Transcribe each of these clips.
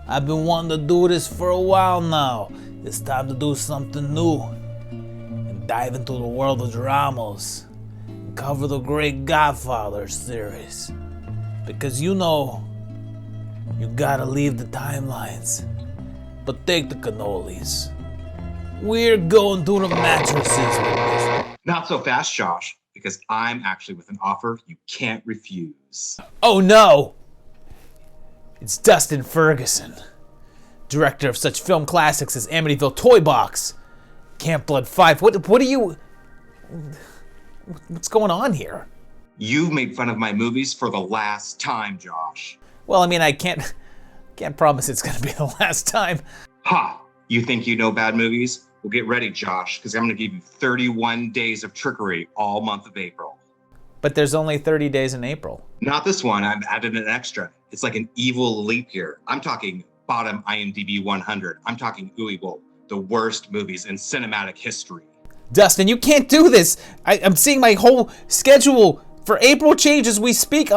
I've been wanting to do this for a while now. It's time to do something new and dive into the world of dramas and cover the great Godfather series. Because you know, you gotta leave the timelines, but take the cannolis. We're going through the mattresses with this. Not so fast, Josh, because I'm actually with an offer you can't refuse. Oh no! It's Dustin Ferguson, director of such film classics as Amityville Toy Box, Camp Blood 5. What are you... What's going on here? You've made fun of my movies for the last time, Josh. Well, I mean, I can't promise it's gonna be the last time. Ha! You think you know bad movies? Well, get ready, Josh, because I'm gonna give you 31 days of trickery all month of April. But there's only 30 days in April. Not this one, I've added an extra. It's like an evil leap year. I'm talking bottom IMDb 100. I'm talking Ooey the worst movies in cinematic history. Dustin, you can't do this. I'm seeing my whole schedule for April change as we speak.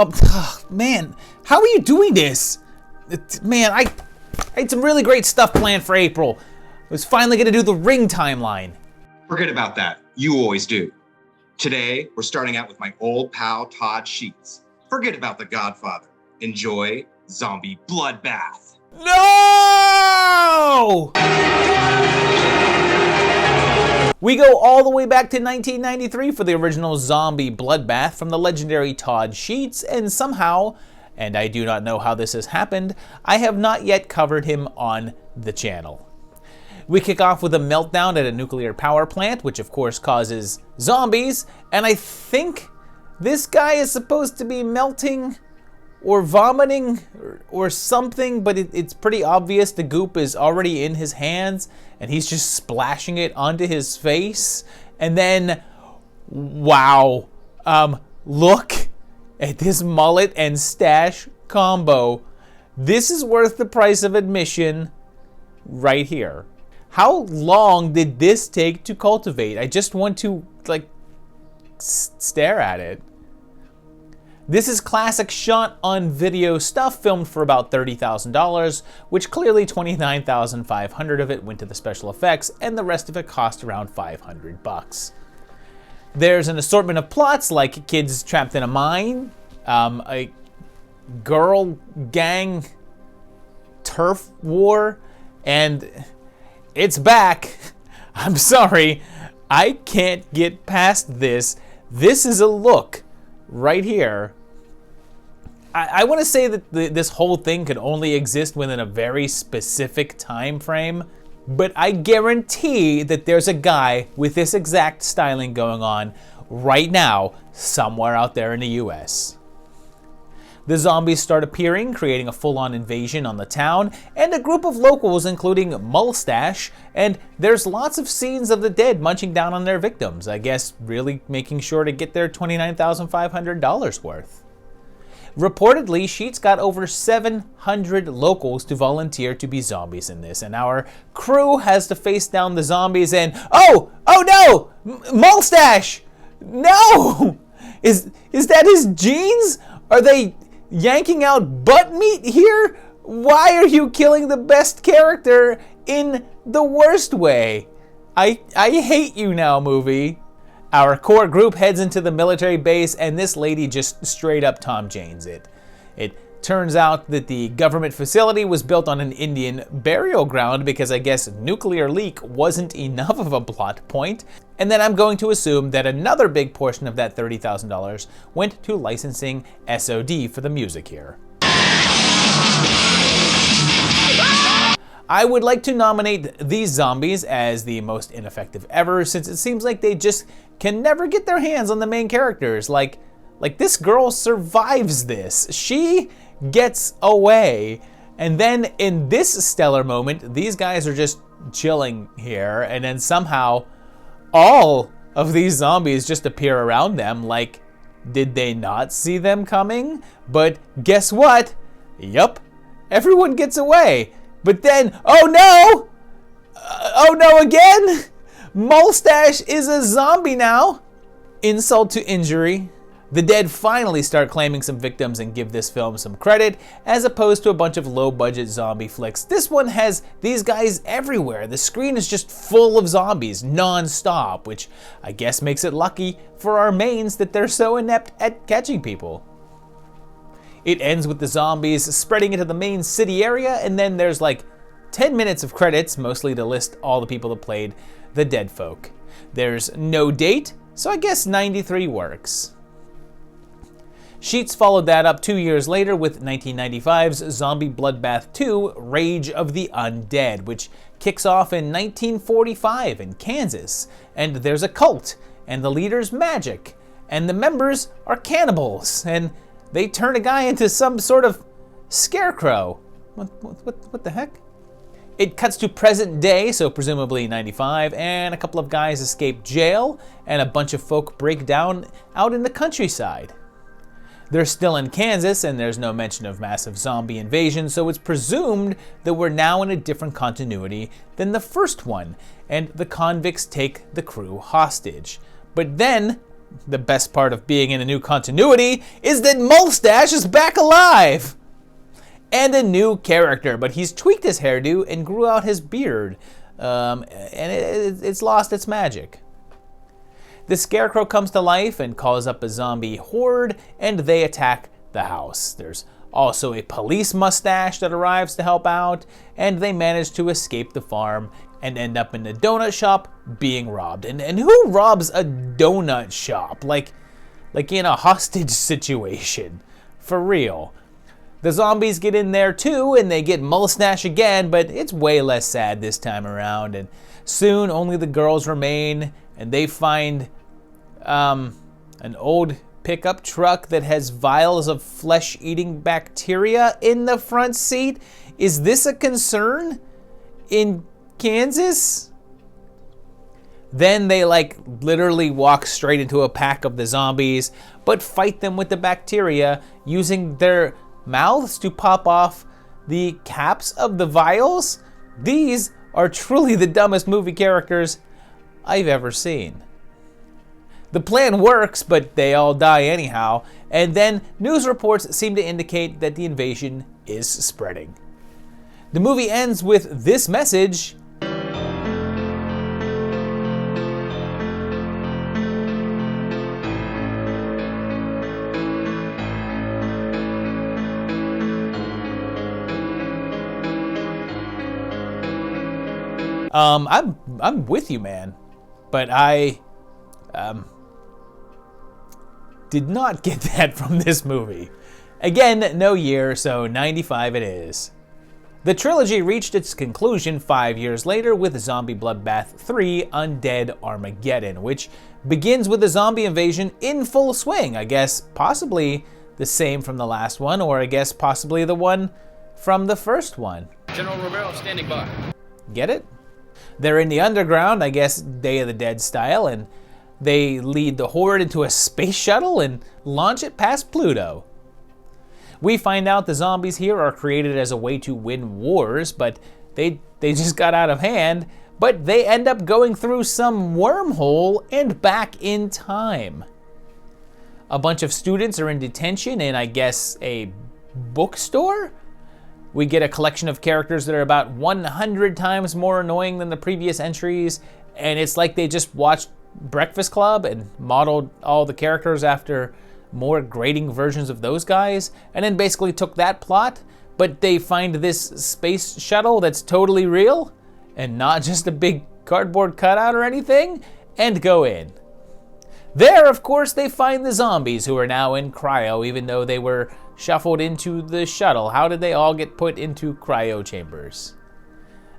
Man, how are you doing this? Man, I had some really great stuff planned for April. I was finally gonna do the Ring timeline. Forget about that. You always do. Today, we're starting out with my old pal Todd Sheets. Forget about The Godfather. Enjoy Zombie Bloodbath. No! We go all the way back to 1993 for the original Zombie Bloodbath from the legendary Todd Sheets, and somehow, and I do not know how this has happened, I have not yet covered him on the channel. We kick off with a meltdown at a nuclear power plant, which of course causes zombies, and I think this guy is supposed to be melting or vomiting or something, but it's pretty obvious the goop is already in his hands and he's just splashing it onto his face. And then, wow, look at this mullet and stash combo. This is worth the price of admission right here. How long did this take to cultivate? I just want to, stare at it. This is classic shot on video stuff filmed for about $30,000, which clearly $29,500 of it went to the special effects and the rest of it cost around $500. There's an assortment of plots like kids trapped in a mine, a girl gang turf war, and it's back. I'm sorry, I can't get past this. This is a look right here. I want to say that this whole thing could only exist within a very specific time frame, but I guarantee that there's a guy with this exact styling going on right now somewhere out there in the US. The zombies start appearing, creating a full-on invasion on the town, and a group of locals, including Mustache, and there's lots of scenes of the dead munching down on their victims, I guess really making sure to get their $29,500 worth. Reportedly, Sheets got over 700 locals to volunteer to be zombies in this, and our crew has to face down the zombies and, oh no! Mustache! No! Is that his jeans? Are they yanking out butt meat here? Why are you killing the best character in the worst way? I hate you now, movie. Our core group heads into the military base and this lady just straight up Tom Janes it. It turns out that the government facility was built on an Indian burial ground because I guess nuclear leak wasn't enough of a plot point. And then I'm going to assume that another big portion of that $30,000 went to licensing SOD for the music here. I would like to nominate these zombies as the most ineffective ever, since it seems like they just can never get their hands on the main characters. Like this girl survives this. She gets away. And then in this stellar moment, these guys are just chilling here, and then somehow all of these zombies just appear around them. Like, did they not see them coming? But guess what? Yup, everyone gets away. But then, oh no again! Mustache is a zombie now. Insult to injury. The Dead finally start claiming some victims and give this film some credit, as opposed to a bunch of low-budget zombie flicks. This one has these guys everywhere. The screen is just full of zombies, non-stop, which I guess makes it lucky for our mains that they're so inept at catching people. It ends with the zombies spreading into the main city area, and then there's like 10 minutes of credits, mostly to list all the people that played the dead folk. There's no date, so I guess 93 works. Sheets followed that up 2 years later with 1995's Zombie Bloodbath 2, Rage of the Undead, which kicks off in 1945 in Kansas. And there's a cult, and the leader's magic, and the members are cannibals, and they turn a guy into some sort of scarecrow. What the heck? It cuts to present day, so presumably 95, and a couple of guys escape jail, and a bunch of folk break down out in the countryside. They're still in Kansas, and there's no mention of massive zombie invasion, so it's presumed that we're now in a different continuity than the first one, and the convicts take the crew hostage. But then, the best part of being in a new continuity is that Mustache is back alive! And a new character, but he's tweaked his hairdo and grew out his beard, and it's lost its magic. The Scarecrow comes to life and calls up a zombie horde, and they attack the house. There's also a police mustache that arrives to help out, and they manage to escape the farm and end up in a donut shop being robbed. And who robs a donut shop? Like in a hostage situation. For real. The zombies get in there too, and they get Mustache again, but it's way less sad this time around. And soon only the girls remain, and they find an old pickup truck that has vials of flesh-eating bacteria in the front seat. Is this a concern in Kansas? Then they literally walk straight into a pack of the zombies, but fight them with the bacteria using their mouths to pop off the caps of the vials. These are truly the dumbest movie characters I've ever seen. The plan works, but they all die anyhow, and then news reports seem to indicate that the invasion is spreading. The movie ends with this message: I'm with you, man, but I did not get that from this movie. Again, no year, so 95 it is. The trilogy reached its conclusion 5 years later with Zombie Bloodbath 3, Undead Armageddon, which begins with the zombie invasion in full swing. I guess possibly the same from the last one, or I guess possibly the one from the first one. General Romero standing by. Get it? They're in the underground, I guess Day of the Dead style, and they lead the horde into a space shuttle and launch it past Pluto. We find out the zombies here are created as a way to win wars, but they just got out of hand, but they end up going through some wormhole and back in time. A bunch of students are in detention in, I guess, a bookstore? We get a collection of characters that are about 100 times more annoying than the previous entries, and it's like they just watched Breakfast Club and modeled all the characters after more grating versions of those guys, and then basically took that plot, but they find this space shuttle that's totally real and not just a big cardboard cutout or anything, and go in. There, of course, they find the zombies who are now in cryo, even though they were shuffled into the shuttle. How did they all get put into cryo chambers?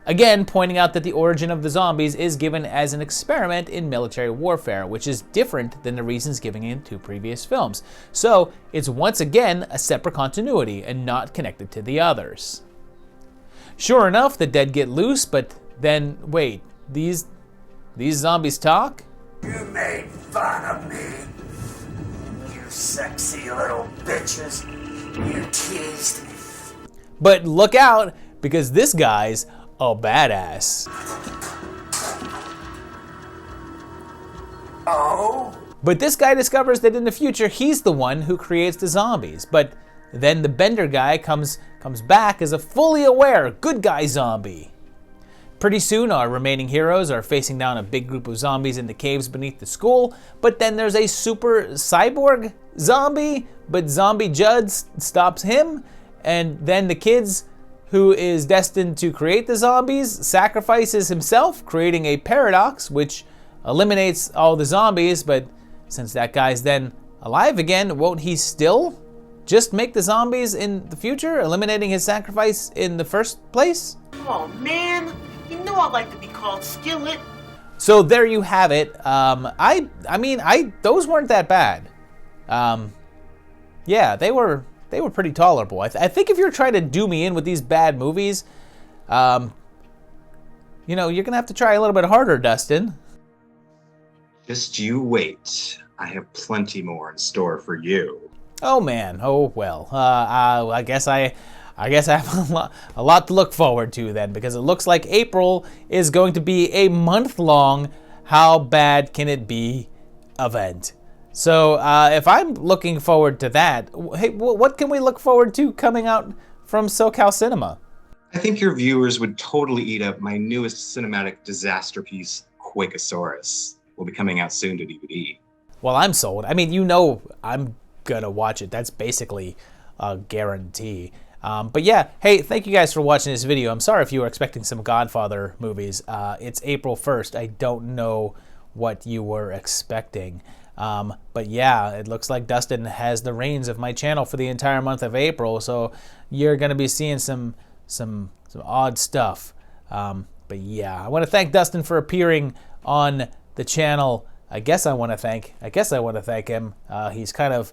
Again, pointing out that the origin of the zombies is given as an experiment in military warfare, which is different than the reasons given in 2 previous films. So it's once again a separate continuity and not connected to the others. Sure enough, the dead get loose, but then, wait, these zombies talk? You made fun of me, you sexy little bitches. You teased me. But look out, because this guy's a badass. Oh? But this guy discovers that in the future, he's the one who creates the zombies. But then the Bender guy comes back as a fully aware good guy zombie. Pretty soon, our remaining heroes are facing down a big group of zombies in the caves beneath the school, but then there's a super cyborg zombie, but Zombie Judd stops him, and then the kids who is destined to create the zombies sacrifices himself, creating a paradox which eliminates all the zombies, but since that guy's then alive again, won't he still just make the zombies in the future, eliminating his sacrifice in the first place? Oh man, you know I like to be called Skillet. So there you have it. Those weren't that bad. Yeah, they were pretty tolerable. I think if you're trying to do me in with these bad movies, you're gonna have to try a little bit harder, Dustin. Just you wait. I have plenty more in store for you. Oh man. Oh well. I guess I have a lot to look forward to then, because it looks like April is going to be a month-long How Bad Can It Be event. So if I'm looking forward to that, hey, what can we look forward to coming out from SoCal Cinema? I think your viewers would totally eat up my newest cinematic disaster piece, Quakesaurus. Will be coming out soon to DVD. Well, I'm sold. I mean, I'm gonna watch it. That's basically a guarantee. But yeah, hey, thank you guys for watching this video. I'm sorry if you were expecting some Godfather movies. It's April 1st. I don't know what you were expecting. But yeah, it looks like Dustin has the reins of my channel for the entire month of April, so you're gonna be seeing some odd stuff. But yeah, I want to thank Dustin for appearing on the channel. I guess I want to thank him. He's kind of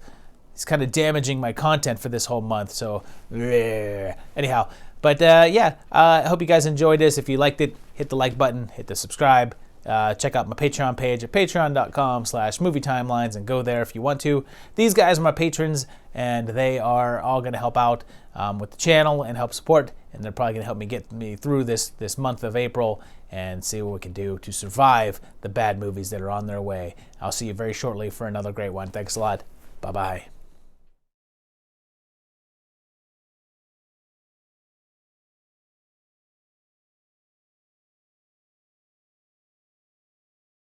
damaging my content for this whole month. So anyhow, but yeah, I hope you guys enjoyed this. If you liked it, hit the like button, hit the subscribe. Check out my Patreon page at patreon.com/movietimelines and go there if you want to. These guys are my patrons, and they are all going to help out with the channel and help support, and they're probably going to help me get me through this month of April and see what we can do to survive the bad movies that are on their way. I'll see you very shortly for another great one. Thanks a lot. Bye-bye.